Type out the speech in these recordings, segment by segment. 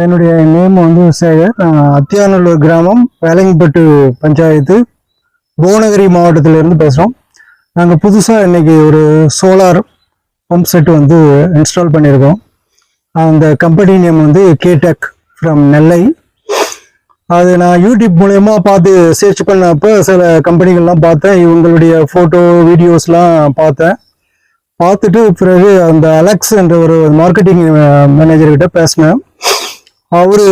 என்னுடைய நேம் வந்து சேகர். அத்தியானல்லூர் கிராமம், வேலங்கப்பட்டு பஞ்சாயத்து, புவனகிரி மாவட்டத்திலிருந்து பேசுகிறோம். நாங்கள் புதுசாக இன்றைக்கி ஒரு சோலார் பம்ப் செட் வந்து இன்ஸ்டால் பண்ணியிருக்கோம். அந்த கம்பெனி நேம் வந்து கேடெக் ஃப்ரம் நெல்லை. அது நான் யூடியூப் மூலயமா பார்த்து சர்ச் பண்ணப்போ சில கம்பெனிகள்லாம் பார்த்தேன். இவங்களுடைய ஃபோட்டோ வீடியோஸ்லாம் பார்த்துட்டு பிறகு அந்த அலெக்ஸ் என்ற ஒரு மார்க்கெட்டிங் மேனேஜர்கிட்ட பேசினேன். அவரு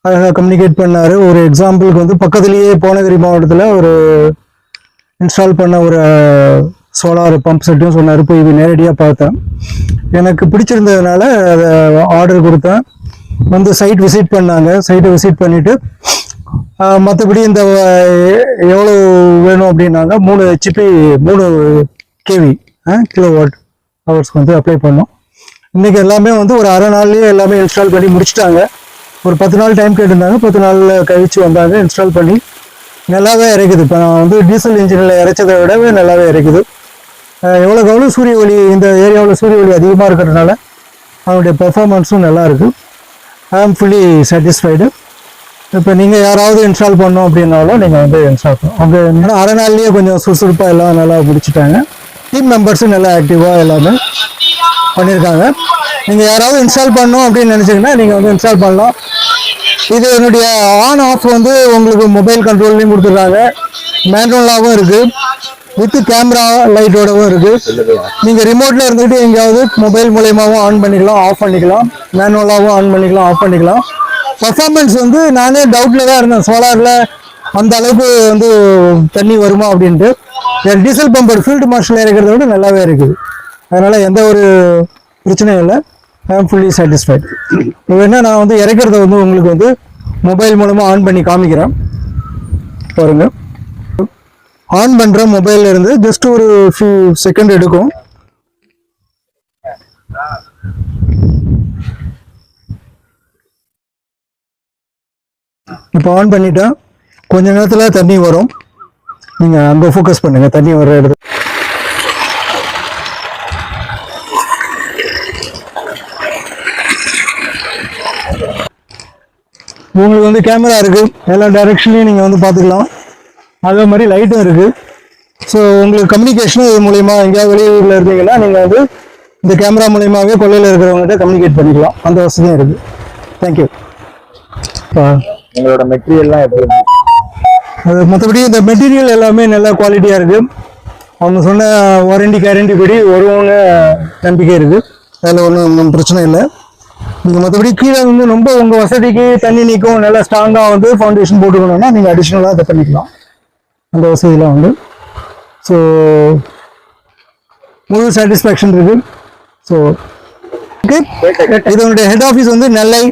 அழகாக கம்யூனிகேட் பண்ணார். ஒரு எக்ஸாம்பிளுக்கு வந்து பக்கத்துலேயே புவனகிரி மாவட்டத்தில் ஒரு இன்ஸ்டால் பண்ண ஒரு சோலார் பம்ப் செட்டும் சொன்னார். போய் இது நேரடியாக பார்த்தேன். எனக்கு பிடிச்சிருந்ததுனால அதை ஆர்டர் கொடுத்தேன். வந்து சைட் விசிட் பண்ணாங்க. சைட்டை விசிட் பண்ணிவிட்டு மற்றபடி இந்த எவ்வளோ வேணும் அப்படின்னாங்க. 3 HP 3 kV கிலோவாட் ஹவர்ஸ்க்கு வந்து அப்ளை பண்ணோம். இன்றைக்கி எல்லாமே வந்து ஒரு அரை நாள்லேயே எல்லாமே இன்ஸ்டால் பண்ணி முடிச்சுட்டாங்க. ஒரு 10 நாள் டைம் கேட்டிருந்தாங்க. 10 நாளில் கழிச்சு வந்தாங்க. இன்ஸ்டால் பண்ணி நல்லாவே இறக்குது. இப்போ நான் வந்து டீசல் இன்ஜினில் இறைச்சதை விடவே நல்லாவே இறக்குது. எவ்வளோ சூரிய ஒளி இந்த ஏரியாவில் சூரிய ஒளி அதிகமாக இருக்கிறதுனால அதனுடைய பெர்ஃபார்மன்ஸும் நல்லா இருக்குது. ஐ ஆம் ஃபுல்லி சாட்டிஸ்ஃபைடு. இப்போ நீங்கள் யாராவது இன்ஸ்டால் பண்ணோம் அப்படின்னாலும் நீங்கள் வந்து இன்ஸ்டால் பண்ணணும். அவங்க அரை நாள்லேயே கொஞ்சம் சுறுசுறுப்பாக எல்லாம் நல்லா முடிச்சுட்டாங்க. டீம் மெம்பர்ஸும் நல்லா ஆக்டிவாக எல்லாமே பண்ணியிருக்காங்க. நீங்கள் யாராவது இன்ஸ்டால் பண்ணணும் அப்படின்னு நினச்சிங்கன்னா நீங்கள் வந்து இன்ஸ்டால் பண்ணலாம். இது என்னுடைய ஆன் ஆஃப் வந்து உங்களுக்கு மொபைல் கண்ட்ரோல்லையும் கொடுத்துருக்காங்க. மேனுவலாகவும் இருக்குது, வித் கேமரா லைட்டோடவும் இருக்குது. நீங்கள் ரிமோட்டில் இருந்துட்டு எங்கேயாவது மொபைல் மூலயமாவும் ஆன் பண்ணிக்கலாம், ஆஃப் பண்ணிக்கலாம். மேனுவலாகவும் ஆன் பண்ணிக்கலாம், ஆஃப் பண்ணிக்கலாம். பர்ஃபார்மன்ஸ் வந்து நானே டவுட்டில் தான் இருந்தேன், சோலாரில் அந்த அளவுக்கு வந்து தண்ணி வருமா அப்படின்ட்டு. டீசல் பம்பர் ஃபீல்டு மார்ஷல் இறக்கிறத விட நல்லாவே இருக்குது. அதனால் எந்த ஒரு பிரச்சனையும் இல்லை. ஐ ஆம் ஃபுல்லி சாட்டிஸ்ஃபைட். வேணால் நான் வந்து இறக்கிறத வந்து உங்களுக்கு வந்து மொபைல் மூலமாக ஆன் பண்ணி காமிக்கிறேன் பாருங்க. ஆன் பண்ணுற மொபைலில் இருந்து ஜஸ்ட் ஒரு ஃபியூ செகண்ட் எடுக்கும். இப்போ ஆன் பண்ணிட்டேன். கொஞ்ச நேரத்தில் தண்ணி வரும். நீங்கள் அங்கே ஃபோக்கஸ் பண்ணுங்கள், தண்ணி வர்ற இடத்துல. உங்களுக்கு வந்து கேமரா இருக்குது, எல்லா டைரெக்ஷன்லையும் நீங்கள் வந்து பார்த்துக்கலாம். அதே மாதிரி லைட்டும் இருக்குது. ஸோ உங்களுக்கு கம்யூனிகேஷனும் இது மூலிமா எங்கேயாவது வெளியூரில் இருந்தீங்கன்னா நீங்கள் வந்து இந்த கேமரா மூலியமாகவே கொள்ளையில் இருக்கிறவங்ககிட்ட கம்யூனிகேட் பண்ணிக்கலாம். அந்த வசதியும் இருக்குது. தேங்க்யூ. உங்களோட மெட்டீரியல்லாம் எப்படி? அது மற்றபடி இந்த மெட்டீரியல் எல்லாமே நல்ல குவாலிட்டியாக இருக்குது. அவங்க சொன்ன வாரண்டி கேரண்டி படி வருவாங்க, நம்பிக்கை இருக்குது. அதில் ஒன்றும் பிரச்சனை இல்லை. நீங்கள் மற்றபடி கீழே வந்து ரொம்ப உங்கள் வசதிக்கு தண்ணி நிற்கும், நல்லா ஸ்ட்ராங்காக வந்து ஃபவுண்டேஷன் போட்டுக்கணும்னா நீங்கள் அடிஷ்னலாக அதை பண்ணிக்கலாம். அந்த வசதியெலாம் உண்டு. ஸோ முழு சாட்டிஸ்ஃபேக்ஷன் இருக்குது. ஸோ இதனுடைய ஹெட் ஆஃபீஸ் வந்து நெல்லை.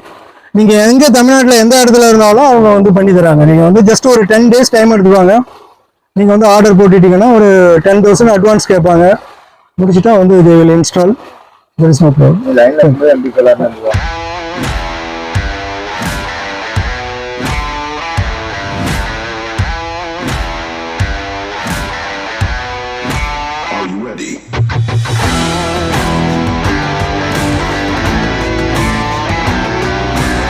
நீங்கள் எங்கே தமிழ்நாட்டில் எந்த இடத்துல இருந்தாலும் அவங்க வந்து பண்ணி தராங்க. நீங்கள் வந்து ஜஸ்ட் ஒரு 10 days டைம் எடுத்துக்குவாங்க. நீங்கள் வந்து ஆர்டர் போட்டுட்டீங்கன்னா ஒரு 10,000 அட்வான்ஸ் கேட்பாங்க. முடிச்சுட்டா வந்து இது install. There is no problem.